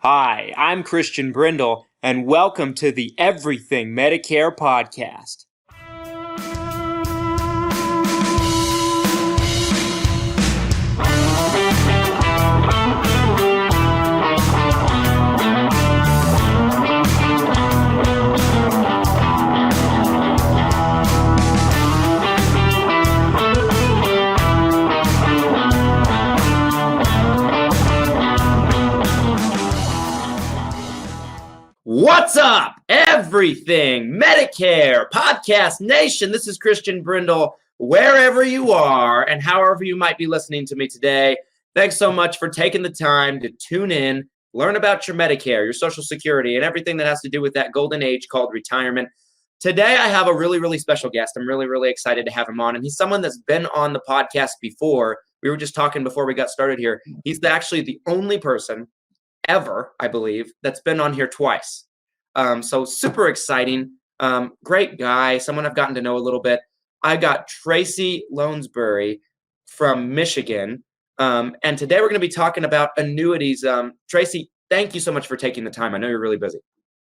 Hi, I'm Christian Brindle, and welcome to the Everything Medicare Podcast. What's up, Everything Medicare Podcast Nation? This is Christian Brindle, wherever you are and however you might be listening to me today. Thanks so much for taking the time to tune in, learn about your Medicare, your Social Security, and everything that has to do with that golden age called retirement. Today, I have a really special guest. I'm really excited to have him on, and he's someone that's been on the podcast before. We were just talking before we got started here. He's actually the only person ever, I believe, that's been on here twice. So super exciting. Great guy, someone I've gotten to know a little bit. I got Tracy Lownsberry from Michigan. And today we're going to be talking about annuities. Tracy, thank you so much for taking the time. I know you're really busy.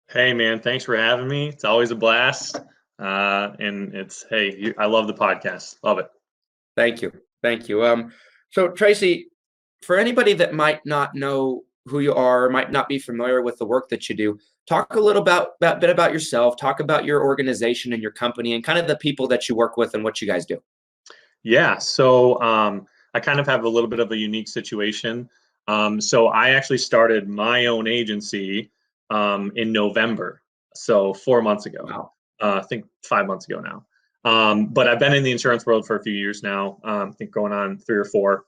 Hey man, thanks for having me. It's always a blast. And I love the podcast. Love it. Thank you. So Tracy, for anybody that might not know who you are, might not be familiar with the work that you do, talk a little bit about yourself, talk about your organization and your company and kind of the people that you work with and what you guys do. Yeah, so I kind of have a little bit of a unique situation. So I actually started my own agency in November, so 4 months ago. Wow. I think 5 months ago now. But I've been in the insurance world for a few years now, I think going on 3 or 4.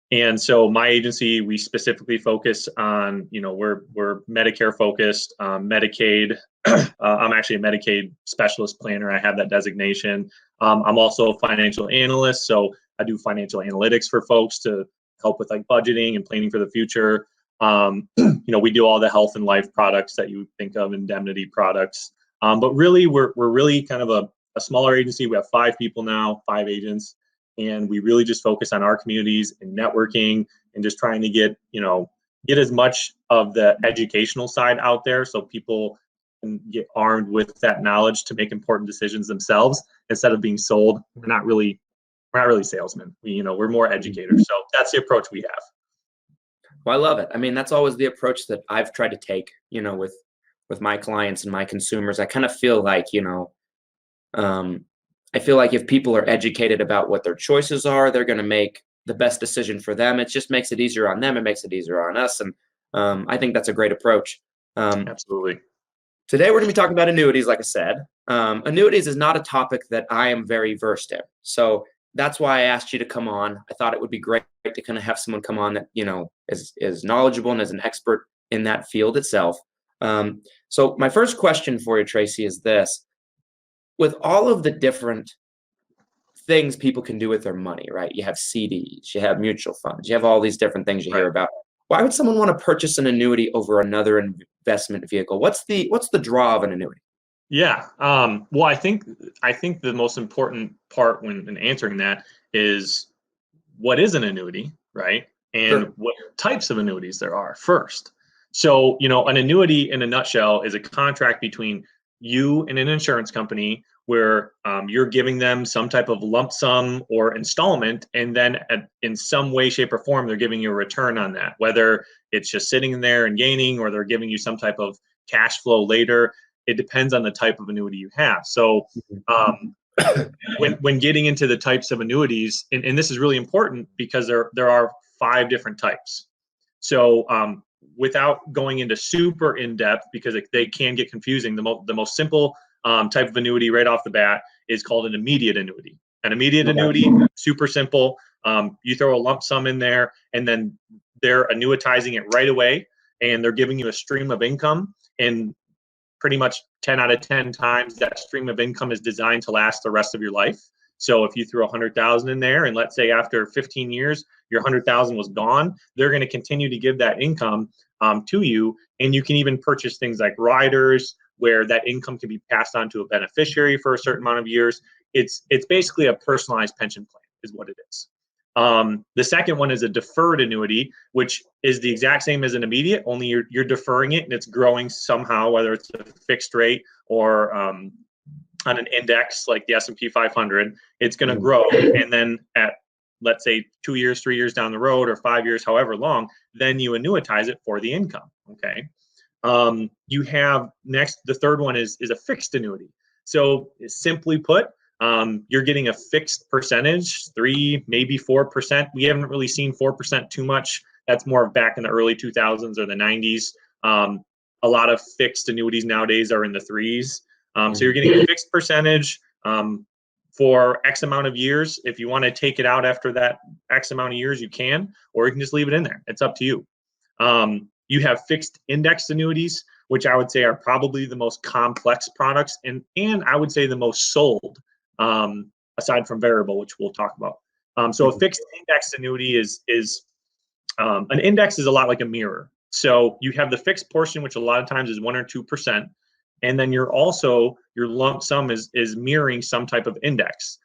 And so my agency, we specifically focus on, we're Medicare focused, Medicaid. I'm actually a Medicaid specialist planner. I have that designation. I'm also a financial analyst. So I do financial analytics for folks to help with like budgeting and planning for the future. We do all the health and life products that you would think of, indemnity products. But really, we're really kind of a smaller agency. We have 5 people now, 5 agents. And we really just focus on our communities and networking and just trying to get as much of the educational side out there so people can get armed with that knowledge to make important decisions themselves instead of being sold. We're not really salesmen. We're more educators. So that's the approach we have. Well, I love it. I mean, that's always the approach that I've tried to take, with my clients and my consumers. I kind of feel like, I feel like if people are educated about what their choices are, they're going to make the best decision for them. It just makes it easier on them. It makes it easier on us. And I think that's a great approach. Absolutely. Today, we're going to be talking about annuities, like I said. Annuities is not a topic that I am very versed in. So that's why I asked you to come on. I thought it would be great to kind of have someone come on that, is knowledgeable and is an expert in that field itself. So my first question for you, Tracy, is this. With all of the different things people can do with their money, right? You have CDs, you have mutual funds, you have all these different things you hear about. Why would someone want to purchase an annuity over another investment vehicle? What's the draw of an annuity? Yeah. Well, I think the most important part when answering that is what is an annuity, right? And Sure. What types of annuities there are first. So, an annuity in a nutshell is a contract between you and an insurance company where you're giving them some type of lump sum or installment, and then in some way, shape, or form, they're giving you a return on that, whether it's just sitting in there and gaining, or they're giving you some type of cash flow later. It depends on the type of annuity you have. So when getting into the types of annuities, and this is really important because there are 5 different types. So without going into super in-depth, because they can get confusing, the most simple type of annuity right off the bat is called an immediate annuity. An immediate annuity, super simple. You throw a lump sum in there, and then they're annuitizing it right away, and they're giving you a stream of income. And pretty much 10 out of 10 times, that stream of income is designed to last the rest of your life. So if you threw 100,000 in there, and let's say after 15 years, your 100,000 was gone, they're going to continue to give that income to you. And you can even purchase things like riders, where that income can be passed on to a beneficiary for a certain amount of years. It's basically a personalized pension plan is what it is. The second one is a deferred annuity, which is the exact same as an immediate, only you're deferring it and it's growing somehow, whether it's a fixed rate or on an index like the S&P 500, it's going to grow. And then at, let's say, 2 years, 3 years down the road, or 5 years, however long, then you annuitize it for the income. Okay. You have next, the third one is a fixed annuity. So simply put, you're getting a fixed percentage, 3, maybe 4%. We haven't really seen 4% too much. That's more back in the early 2000s or the 90s. A lot of fixed annuities nowadays are in the 3s. So you're getting a fixed percentage for X amount of years. If you want to take it out after that X amount of years, you can, or you can just leave it in there. It's up to you. You have fixed index annuities, which I would say are probably the most complex products and I would say the most sold, aside from variable, which we'll talk about. So a fixed index annuity is an index is a lot like a mirror. So you have the fixed portion, which a lot of times is 1 or 2%. And then your lump sum is mirroring some type of index.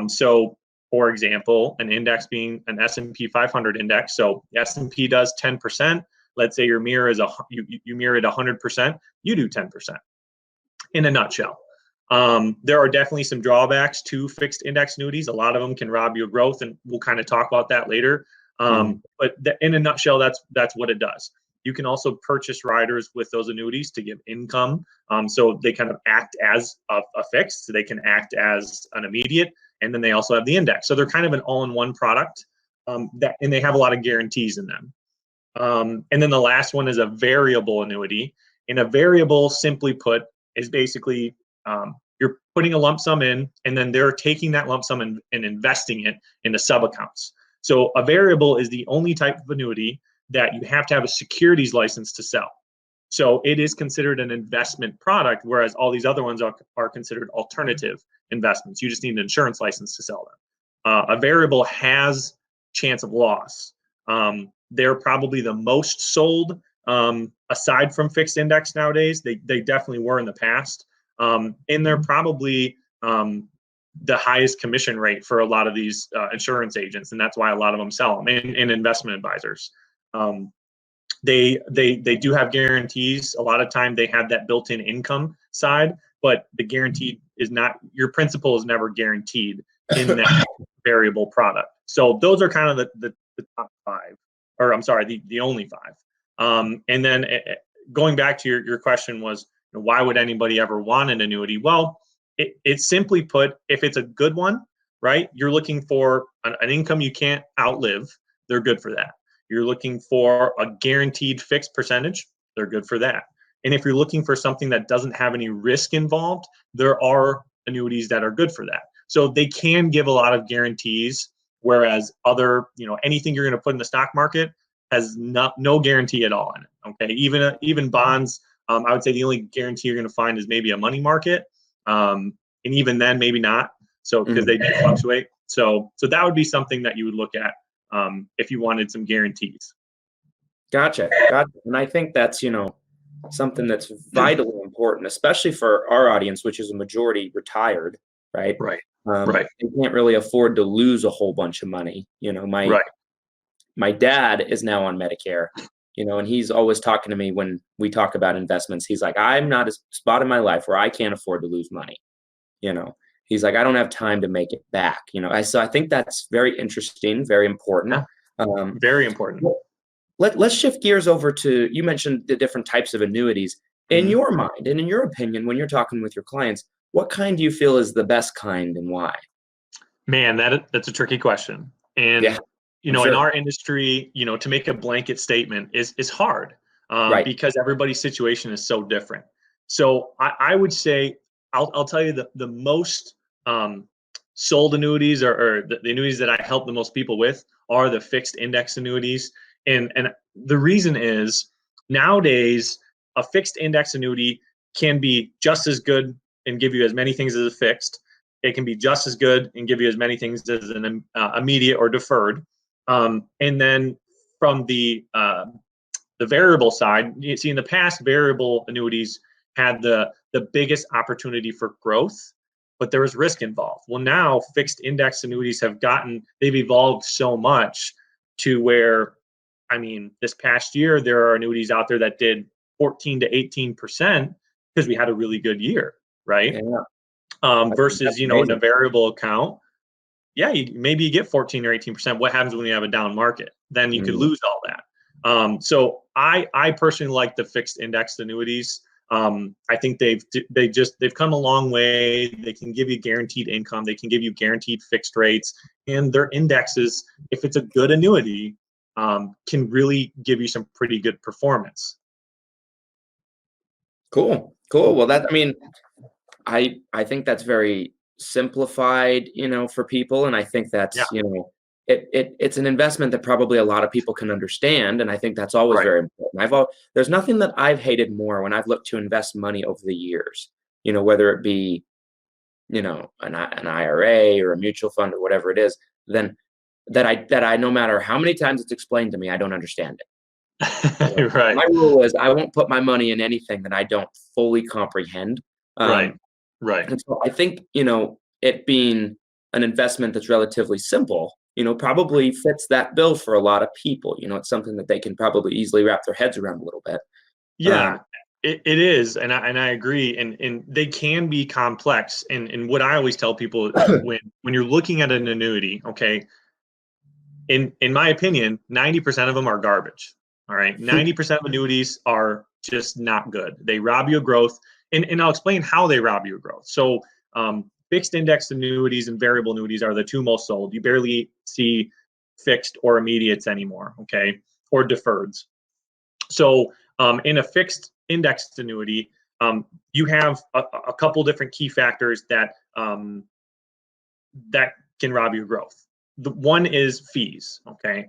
So for example, an index being an S&P 500 index. So S&P does 10%. Let's say your mirror is you mirror it 100%. You do 10%. In a nutshell, there are definitely some drawbacks to fixed index annuities. A lot of them can rob you of growth, and we'll kind of talk about that later. But in a nutshell, that's what it does. You can also purchase riders with those annuities to give income. So they kind of act as a fixed, so they can act as an immediate, and then they also have the index. So they're kind of an all-in-one product, and they have a lot of guarantees in them. And then the last one is a variable annuity. And a variable, simply put, is basically you're putting a lump sum in, and then they're taking that lump sum and investing it into sub-accounts. So a variable is the only type of annuity that you have to have a securities license to sell. So it is considered an investment product, whereas all these other ones are considered alternative investments. You just need an insurance license to sell them. A variable has chance of loss. They're probably the most sold, aside from fixed index nowadays. They definitely were in the past. And they're probably the highest commission rate for a lot of these insurance agents, and that's why a lot of them sell them, and investment advisors. They do have guarantees. A lot of time they have that built-in income side, but the guarantee is not, your principal is never guaranteed in that variable product. So those are kind of the top 5, or I'm sorry, the only 5. And then going back to your question was, why would anybody ever want an annuity? Well, it's simply put, if it's a good one, right? You're looking for an income you can't outlive. They're good for that. You're looking for a guaranteed fixed percentage. They're good for that. And if you're looking for something that doesn't have any risk involved, there are annuities that are good for that. So they can give a lot of guarantees, whereas other, anything you're going to put in the stock market has no guarantee at all in it. Okay, even bonds, I would say the only guarantee you're going to find is maybe a money market, and even then maybe not. So because they do fluctuate. So that would be something that you would look at if you wanted some guarantees. Gotcha. And I think that's, something that's vitally important, especially for our audience, which is a majority retired, right? Right. They can't really afford to lose a whole bunch of money. My dad is now on Medicare, and he's always talking to me when we talk about investments. He's like, I'm not a spot in my life where I can't afford to lose money. He's like, I don't have time to make it back. So I think that's very interesting, very important. Very important. Let's shift gears over to, you mentioned the different types of annuities. In your mind and in your opinion, when you're talking with your clients, what kind do you feel is the best kind and why? Man, that's a tricky question. And, in our industry, to make a blanket statement is hard because everybody's situation is so different. So I would say, I'll tell you the most sold annuities or the annuities that I help the most people with are the fixed index annuities. And the reason is, nowadays, a fixed index annuity can be just as good and give you as many things as a fixed. It can be just as good and give you as many things as an immediate or deferred. And then from the variable side, you see in the past, variable annuities had the biggest opportunity for growth. but there was risk involved. Well, now fixed index annuities they've evolved so much to where, I mean, this past year, there are annuities out there that did 14 to 18% because we had a really good year, right? Yeah. Versus, in a variable account, maybe you get 14 or 18%. What happens when you have a down market? Then you could lose all that. So I personally like the fixed indexed annuities. I think they've come a long way. They can give you guaranteed income. They can give you guaranteed fixed rates, and their indexes, if it's a good annuity, can really give you some pretty good performance. Cool. Well, I think that's very simplified, for people. And I think that's, it's an investment that probably a lot of people can understand. And I think that's always very important. There's nothing that I've hated more when I've looked to invest money over the years, whether it be, an IRA or a mutual fund or whatever it is, then that I, no matter how many times it's explained to me, I don't understand it. Right. My rule is I won't put my money in anything that I don't fully comprehend. Right. And so I think, it being an investment that's relatively simple, probably fits that bill for a lot of people. It's something that they can probably easily wrap their heads around a little bit. Yeah, it is. And I agree. And they can be complex. And what I always tell people when you're looking at an annuity, okay, in my opinion, 90% of them are garbage. All right. 90% of annuities are just not good. They rob you of growth. And I'll explain how they rob you of growth. So fixed indexed annuities and variable annuities are the two most sold. You barely see fixed or immediates anymore, okay, or deferreds. So in a fixed indexed annuity, you have a couple different key factors that can rob you of growth. The one is fees, okay?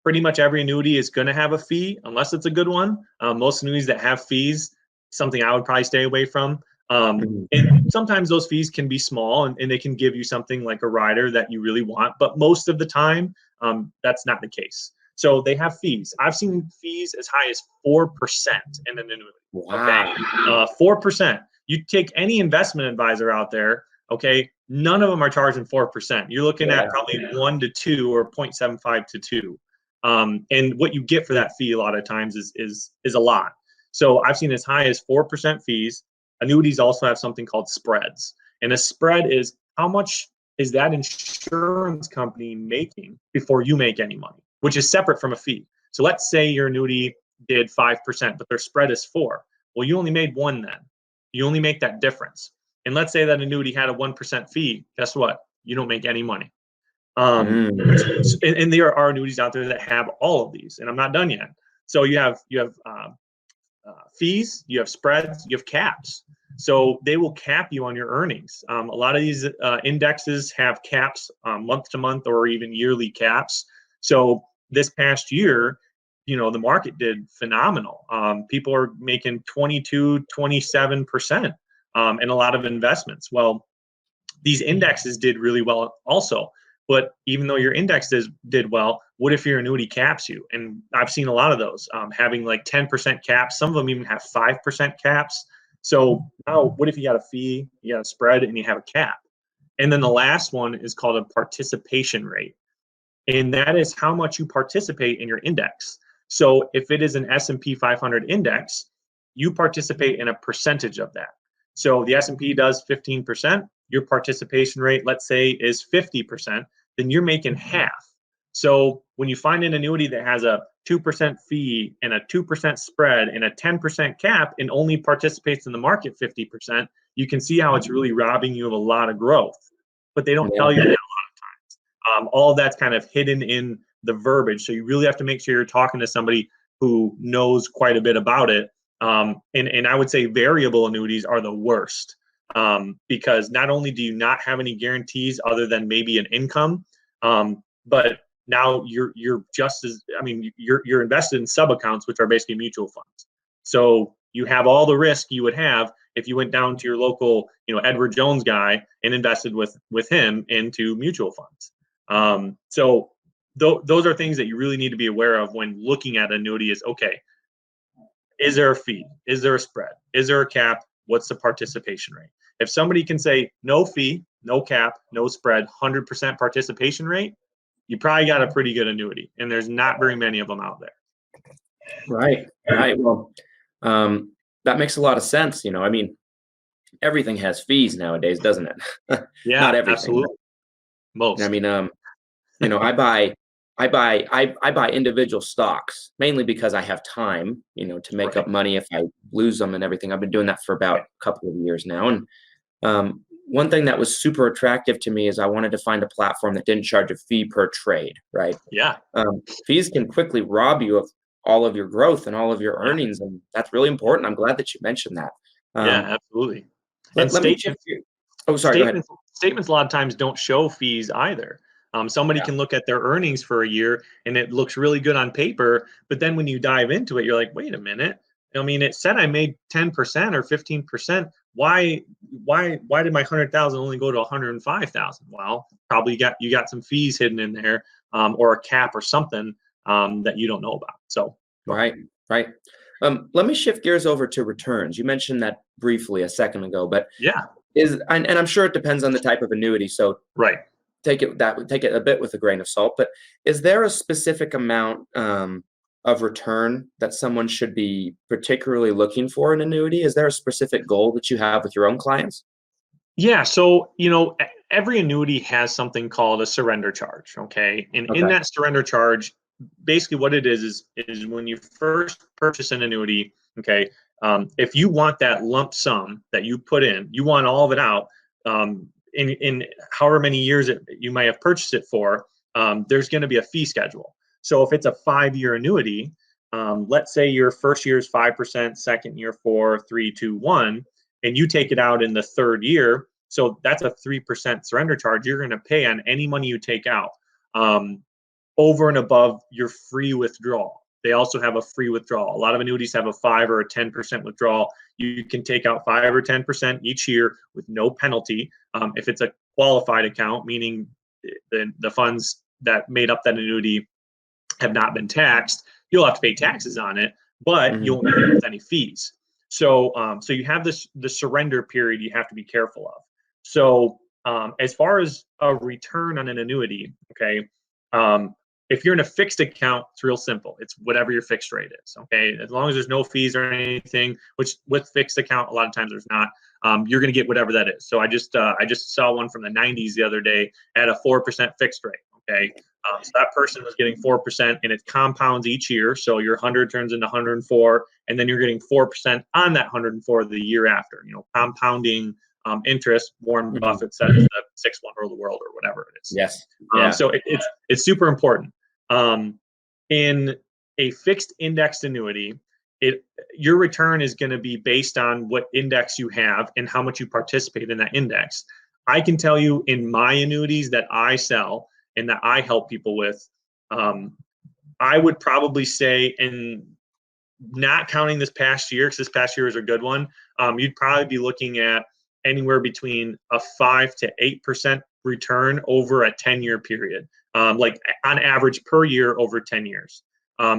Pretty much every annuity is going to have a fee unless it's a good one. Most annuities that have fees, something I would probably stay away from. And sometimes those fees can be small and they can give you something like a rider that you really want, but most of the time, that's not the case. So they have fees. I've seen fees as high as 4% in an annuity. Wow. Okay, 4%. You take any investment advisor out there, okay, none of them are charging 4%. You're looking at probably 1 to 2 or 0.75 to 2. And what you get for that fee a lot of times is a lot. So I've seen as high as 4% fees. Annuities also have something called spreads. And a spread is how much is that insurance company making before you make any money, which is separate from a fee. So let's say your annuity did 5%, but their spread is 4. Well, you only made 1 then. You only make that difference. And let's say that annuity had a 1% fee. Guess what? You don't make any money. And there are annuities out there that have all of these, and I'm not done yet. So you have fees, you have spreads, you have caps. So they will cap you on your earnings. A lot of these indexes have caps, month to month or even yearly caps. So this past year, the market did phenomenal. People are making 22, 27% in a lot of investments. Well, these indexes did really well also. But even though your index did well, what if your annuity caps you? And I've seen a lot of those having like 10% caps. Some of them even have 5% caps. So now what if you got a fee, you got a spread, and you have a cap? And then the last one is called a participation rate. And that is how much you participate in your index. So if it is an S&P 500 index, you participate in a percentage of that. So the S&P does 15%. Your participation rate, let's say, is 50%, then you're making half. So when you find an annuity that has a 2% fee and a 2% spread and a 10% cap and only participates in the market 50%, you can see how it's really robbing you of a lot of growth. But they don't tell you that a lot of times. All of that's kind of hidden in the verbiage. So you really have to make sure you're talking to somebody who knows quite a bit about it. And I would say variable annuities are the worst. Because not only do you not have any guarantees other than maybe an income, but now you're just as, you're invested in sub accounts, which are basically mutual funds. So you have all the risk you would have if you went down to your local, Edward Jones guy and invested with him into mutual funds. So those are things that you really need to be aware of when looking at annuity is, okay, is there a fee? Is there a spread? Is there a cap? What's the participation rate? If somebody can say no fee, no cap, no spread, 100% participation rate, you probably got a pretty good annuity. And there's not very many of them out there. Right. Well, that makes a lot of sense. I mean, everything has fees nowadays, doesn't it? Yeah, Not everything. absolutely. Most. I mean, I buy individual stocks mainly because I have time, to make up money if I lose them and everything. I've been doing that for about a couple of years now. And one thing that was super attractive to me is I wanted to find a platform that didn't charge a fee per trade, right? Yeah. Fees can quickly rob you of all of your growth and all of your earnings, and that's really important. I'm glad that you mentioned that. Yeah, absolutely. Let me shift you. Oh, sorry. Go ahead. Statements a lot of times don't show fees either. Somebody can look at their earnings for a year and it looks really good on paper, but then when you dive into it, you're like, wait a minute. I mean, it said I made 10% or 15%. Why did my 100,000 only go to 105,000? Well, probably you got some fees hidden in there, or a cap or something that you don't know about. So right. Let me shift gears over to returns. You mentioned that briefly a second ago, but and I'm sure it depends on the type of annuity. So take it a bit with a grain of salt. But is there a specific amount of return that someone should be particularly looking for in annuity? Is there a specific goal that you have with your own clients? Yeah. So, every annuity has something called a surrender charge. Okay. And in that surrender charge, basically what it is when you first purchase an annuity, okay, if you want that lump sum that you put in, you want all of it out, in however many years you might have purchased it for, there's going to be a fee schedule. So if it's a 5-year annuity, let's say your first year is 5%, second year 4, 3, 2, 1, and you take it out in the third year. So that's a 3% surrender charge you're going to pay on any money you take out, over and above your free withdrawal. They also have a free withdrawal. A lot of annuities have a 5 or a 10% withdrawal. You can take out 5 or 10% each year with no penalty. If it's a qualified account, meaning the funds that made up that annuity have not been taxed, you'll have to pay taxes on it, but you won't pay with any fees. So you have the surrender period you have to be careful of. So as far as a return on an annuity, okay, if you're in a fixed account, it's real simple. It's whatever your fixed rate is, okay? As long as there's no fees or anything, which with fixed account, a lot of times there's not, you're going to get whatever that is. So I just saw one from the 90s the other day at a 4% fixed rate, okay? So that person was getting 4%, and it compounds each year. So your 100 turns into 104, and then you're getting 4% on that 104 the year after. Compounding interest. Warren Buffett said it's the 6th wonder of the world, or whatever it is. Yes. So it's super important. In a fixed indexed annuity, your return is going to be based on what index you have and how much you participate in that index. I can tell you in my annuities that I sell and that I help people with, I would probably say, in not counting this past year, because this past year is a good one, you'd probably be looking at anywhere between a 5 to 8% return over a 10-year period, like on average per year over 10 years.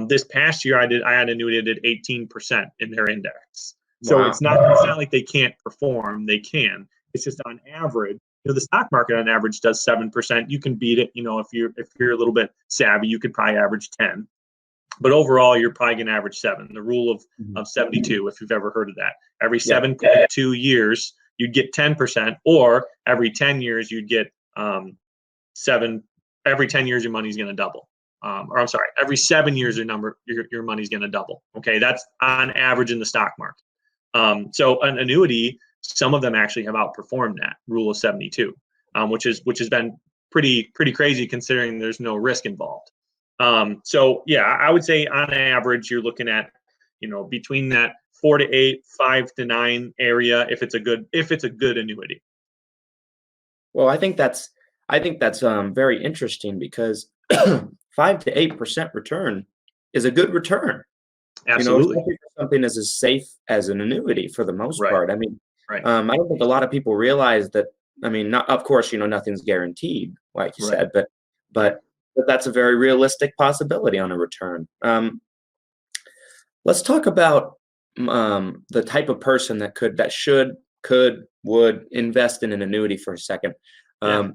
This past year, I had an annuity that did 18% in their index. So it's not like they can't perform. They can. It's just on average. The stock market on average does 7%. You can beat it. If you're a little bit savvy, you could probably average 10. But overall, you're probably going to average 7. The rule of 72, if you've ever heard of that. Every 7.2 years, you'd get 10%, or every 10 years, you'd get 7. Every 10 years, your money's going to double. Or I'm sorry, every 7 years, your money's going to double. Okay, that's on average in the stock market. So an annuity, some of them actually have outperformed that rule of 72, which has been pretty crazy considering there's no risk involved. So yeah, I would say on average you're looking at between that 4 to 8, 5 to 9 area if it's a good annuity. Well, I think that's very interesting because 5 to 8% return is a good return. Absolutely. Something as safe as an annuity for the most part. I mean, right. I don't think a lot of people realize that. I mean, of course, nothing's guaranteed, like you said, but that's a very realistic possibility on a return. Let's talk about the type of person that should would invest in an annuity for a second. Yeah,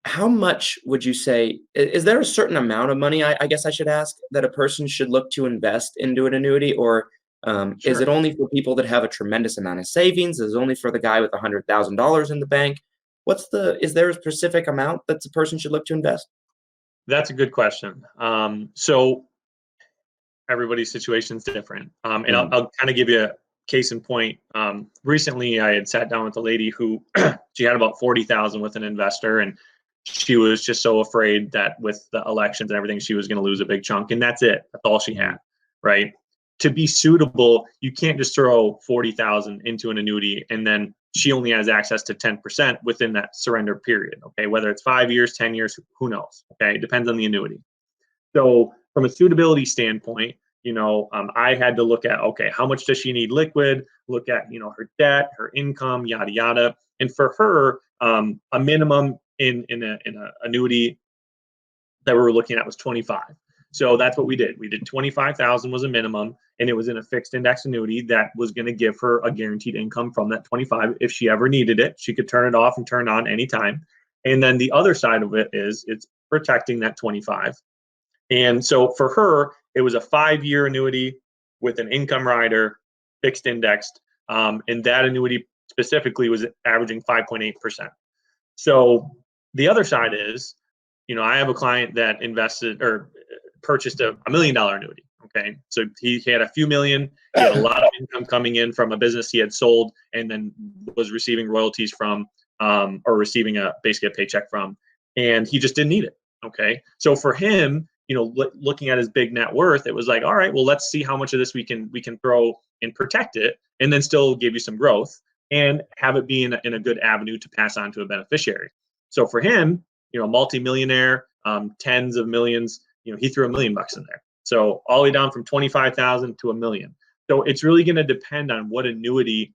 How much would you say, is there a certain amount of money, I guess I should ask, that a person should look to invest into an annuity? Or is it sure. only for people that have a tremendous amount of savings? Is it only for the guy with $100,000 in the bank? Is there a specific amount that the person should look to invest? That's a good question. So everybody's situation is different. And I'll, Mhm. I'll kind of give you a case in point. Recently, I had sat down with a lady who she had about 40,000 with an investor, and she was just so afraid that with the elections and everything, she was going to lose a big chunk, and that's it. That's all she had, right? To be suitable, you can't just throw 40,000 into an annuity and then she only has access to 10% within that surrender period. Okay, whether it's 5 years, 10 years, who knows? Okay, it depends on the annuity. So from a suitability standpoint, I had to look at, okay, how much does she need liquid? Look at, her debt, her income, yada yada. And for her, a minimum in a annuity that we were looking at was 25. So that's what we did. We did 25,000 was a minimum, and it was in a fixed index annuity that was going to give her a guaranteed income from that 25. If she ever needed it, she could turn it off and turn on anytime. And then the other side of it is it's protecting that 25. And so for her, it was a 5-year annuity with an income rider, fixed indexed, and that annuity specifically was averaging 5.8%. So the other side is, I have a client that invested or purchased a $1 million annuity. Okay. So he had a few million, he had a lot of income coming in from a business he had sold and then was receiving royalties from, or receiving basically a paycheck from, and he just didn't need it. Okay. So for him, looking at his big net worth, it was like, all right, well, let's see how much of this we can throw and protect it and then still give you some growth and have it be in a good avenue to pass on to a beneficiary. So for him, multimillionaire, tens of millions, he threw $1 million in there. So all the way down from 25,000 to $1 million. So it's really going to depend on what annuity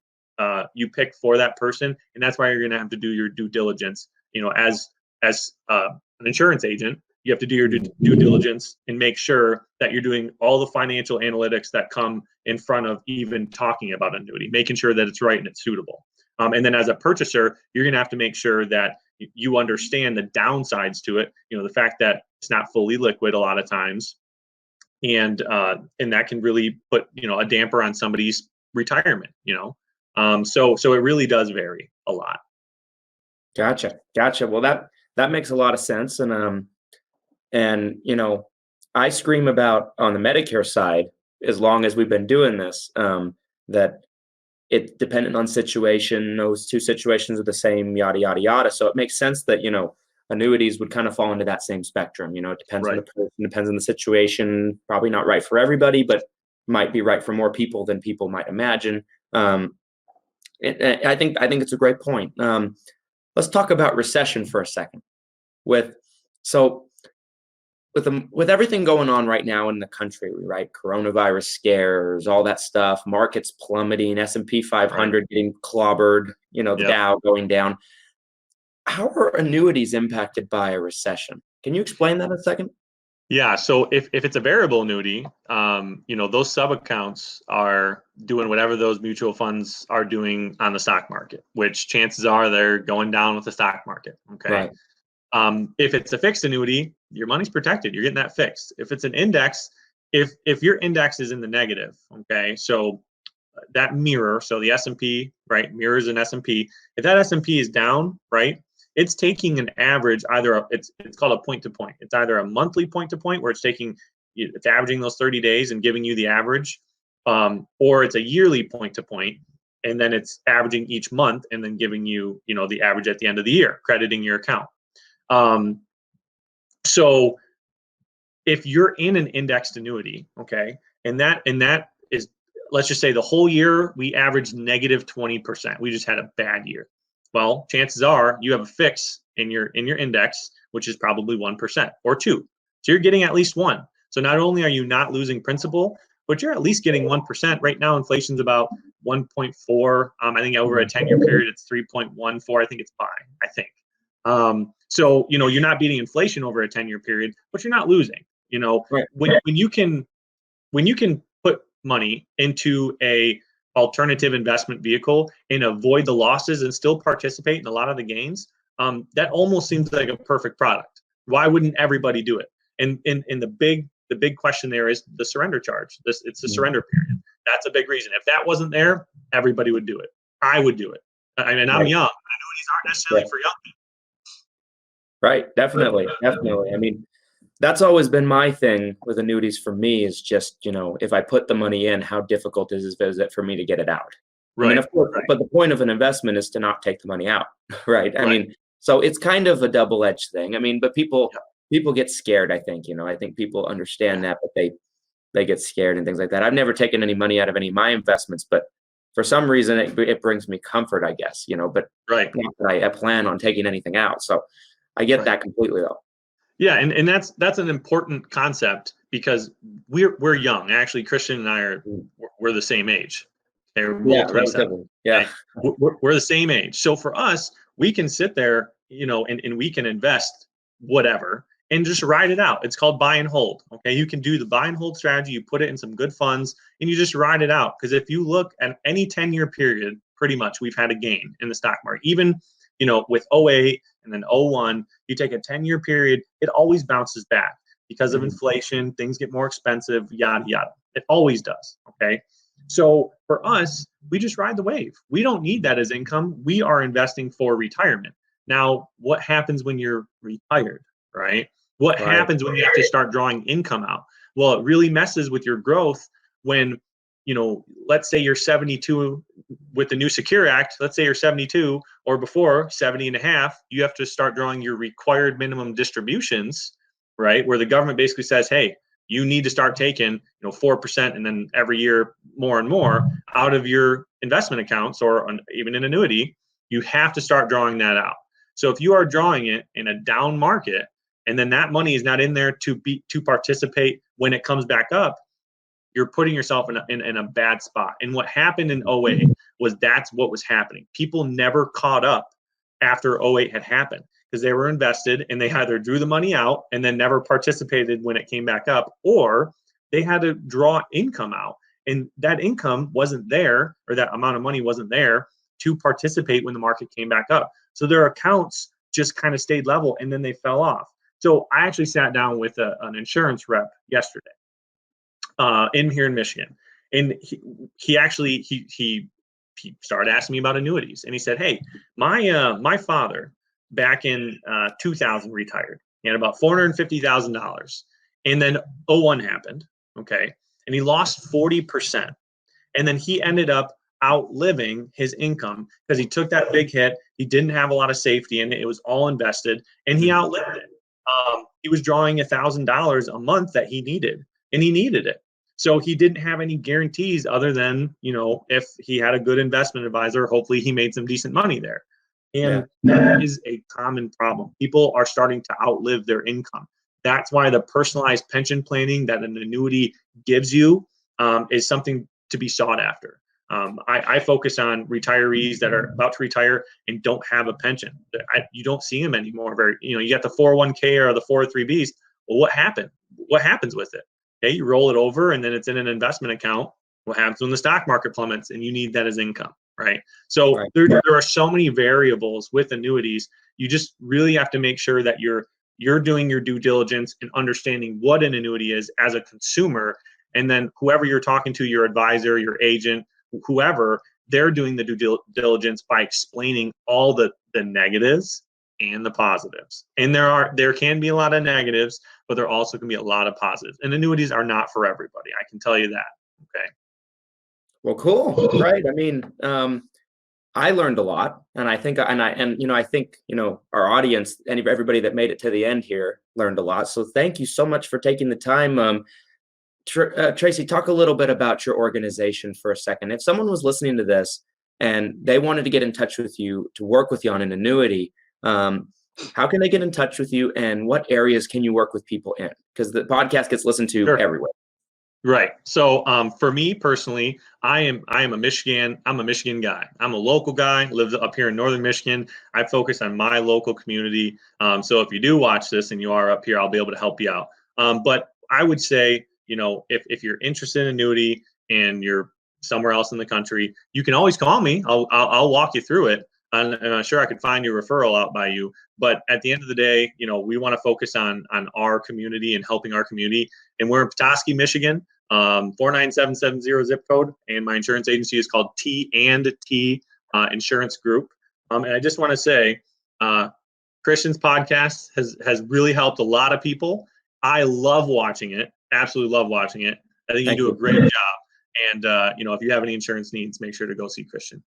you pick for that person, and that's why you're going to have to do your due diligence. As an insurance agent, you have to do your due diligence and make sure that you're doing all the financial analytics that come in front of even talking about annuity, making sure that it's right and it's suitable. And then as a purchaser, you're going to have to make sure that you understand the downsides to it. The fact that it's not fully liquid a lot of times, and that can really put a damper on somebody's retirement. So it really does vary a lot. Gotcha. Well, that makes a lot of sense. And I scream about on the Medicare side, as long as we've been doing this, that it dependent on situation, those two situations are the same, yada, yada, yada. So it makes sense that, annuities would kind of fall into that same spectrum. It depends on Right. the person, depends on the situation, probably not right for everybody, but might be right for more people than people might imagine. I think it's a great point. Let's talk about recession for a second. With so with everything going on right now in the country, right? Coronavirus scares, all that stuff, markets plummeting, S&P 500 getting clobbered, the Yep. Dow going down. How are annuities impacted by a recession? Can you explain that a second? Yeah. So if it's a variable annuity, those sub accounts are doing whatever those mutual funds are doing on the stock market, which chances are they're going down with the stock market. Okay. Right. If it's a fixed annuity, your money's protected. You're getting that fixed. If it's an index, if your index is in the negative, okay, so that mirror, so the S&P, right, mirrors an S&P. If that S&P is down, right, it's taking an average. It's called a point to point. It's either a monthly point to point where it's averaging those 30 days and giving you the average, or it's a yearly point to point, and then it's averaging each month and then giving you the average at the end of the year, crediting your account. So if you're in an indexed annuity, okay, and that is, let's just say the whole year we averaged negative 20%. We just had a bad year. Well, chances are you have a fix in your index, which is probably 1% or 2. So you're getting at least 1. So not only are you not losing principal, but you're at least getting 1%. Right now, inflation's about 1.4. I think over a 10-year period, it's 3.14. I think it's 5. I think. So you're not beating inflation over a 10-year period, but you're not losing. Right. When you can put money into a alternative investment vehicle and avoid the losses and still participate in a lot of the gains, that almost seems like a perfect product. Why wouldn't everybody do it? And the big question there is the surrender charge. It's the surrender period. That's a big reason. If that wasn't there, everybody would do it. I would do it. I mean, I'm young. Annuities aren't necessarily for young people. Right. Definitely. I mean, that's always been my thing with annuities for me is just, if I put the money in, how difficult is it for me to get it out? Right. I mean, of course, but the point of an investment is to not take the money out. Right. I mean, so it's kind of a double-edged thing. I mean, but people get scared, I think, I think people understand that, but they get scared and things like that. I've never taken any money out of any of my investments, but for some reason it brings me comfort, I guess, but not that I plan on taking anything out. So I get that completely though. Yeah, and that's an important concept because we're young. Actually, Christian and I we're the same age. Okay, we're both 27. Yeah, we're the same age. So for us, we can sit there, and we can invest whatever and just ride it out. It's called buy and hold. Okay, you can do the buy and hold strategy. You put it in some good funds and you just ride it out. Because if you look at any 10-year period, pretty much we've had a gain in the stock market. Even with 08 and then 01, you take a 10-year period, it always bounces back because of inflation. Things get more expensive, yada, yada. It always does, okay? So for us, we just ride the wave. We don't need that as income. We are investing for retirement. Now, what happens when you're retired, right? What happens when you have to start drawing income out? Well, it really messes with your growth when, let's say you're 72 with the new Secure Act, let's say you're 72 or before 70 and a half, you have to start drawing your required minimum distributions, right? Where the government basically says, hey, you need to start taking, 4% and then every year more and more out of your investment accounts or even an annuity. You have to start drawing that out. So if you are drawing it in a down market and then that money is not in there to participate when it comes back up, you're putting yourself in a bad spot. And what happened in 08 was that's what was happening. People never caught up after 08 had happened because they were invested and they either drew the money out and then never participated when it came back up, or they had to draw income out. And that income wasn't there, or that amount of money wasn't there to participate when the market came back up. So their accounts just kind of stayed level and then they fell off. So I actually sat down with an insurance rep yesterday in here in Michigan. And he started asking me about annuities. And he said, hey, my father back in 2000 retired. He had about $450,000. And then 01 happened, okay? And he lost 40%. And then he ended up outliving his income because he took that big hit. He didn't have a lot of safety in it. It was all invested, and he outlived it. He was drawing $1,000 a month that he needed, and he needed it. So he didn't have any guarantees other than, if he had a good investment advisor, hopefully he made some decent money there. And that is a common problem. People are starting to outlive their income. That's why the personalized pension planning that an annuity gives you is something to be sought after. I focus on retirees that are about to retire and don't have a pension. You don't see them anymore. You got the 401k or the 403bs. Well, what happened? What happens with it? Okay, you roll it over and then it's in an investment account. What happens when the stock market plummets and you need that as income, right? So there are so many variables with annuities. You just really have to make sure that you're doing your due diligence and understanding what an annuity is as a consumer. And then whoever you're talking to, your advisor, your agent, whoever, they're doing the due diligence by explaining all the negatives and the positives. And there can be a lot of negatives, but there also can be a lot of positives. And annuities are not for everybody. I can tell you that. Okay. Well, cool. Right. I mean, I learned a lot, and I think, I think, our audience and everybody that made it to the end here learned a lot. So thank you so much for taking the time. Tracy, talk a little bit about your organization for a second. If someone was listening to this and they wanted to get in touch with you to work with you on an annuity, how can they get in touch with you, and what areas can you work with people in? Because the podcast gets listened to everywhere. Right. So for me personally, I'm a Michigan guy. I'm a local guy, lives up here in northern Michigan. I focus on my local community. So if you do watch this and you are up here, I'll be able to help you out. But I would say, if you're interested in annuity and you're somewhere else in the country, you can always call me. I'll walk you through it. And I'm sure I could find your referral out by you. But at the end of the day, we want to focus on our community and helping our community. And we're in Petoskey, Michigan, 49770 zip code. And my insurance agency is called T&T Insurance Group. And I just want to say, Christian's podcast has really helped a lot of people. I love watching it. Absolutely love watching it. I think you do a great job. And, if you have any insurance needs, make sure to go see Christian.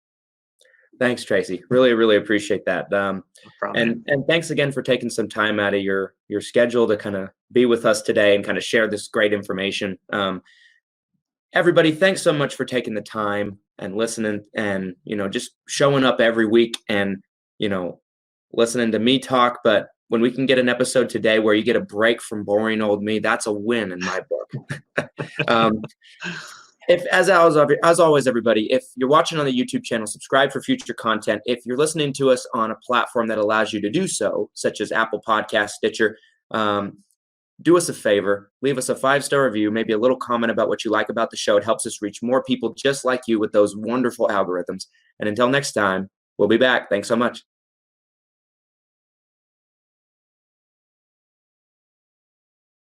Thanks, Tracy. Really, really appreciate that. No problem, and thanks again for taking some time out of your schedule to kind of be with us today and kind of share this great information. Everybody, thanks so much for taking the time and listening and, just showing up every week and, listening to me talk. But when we can get an episode today where you get a break from boring old me, that's a win in my book. As always, everybody, if you're watching on the YouTube channel, subscribe for future content. If you're listening to us on a platform that allows you to do so, such as Apple Podcast, Stitcher, do us a favor, leave us a 5-star review, maybe a little comment about what you like about the show. It helps us reach more people just like you with those wonderful algorithms. And until next time, we'll be back. Thanks so much.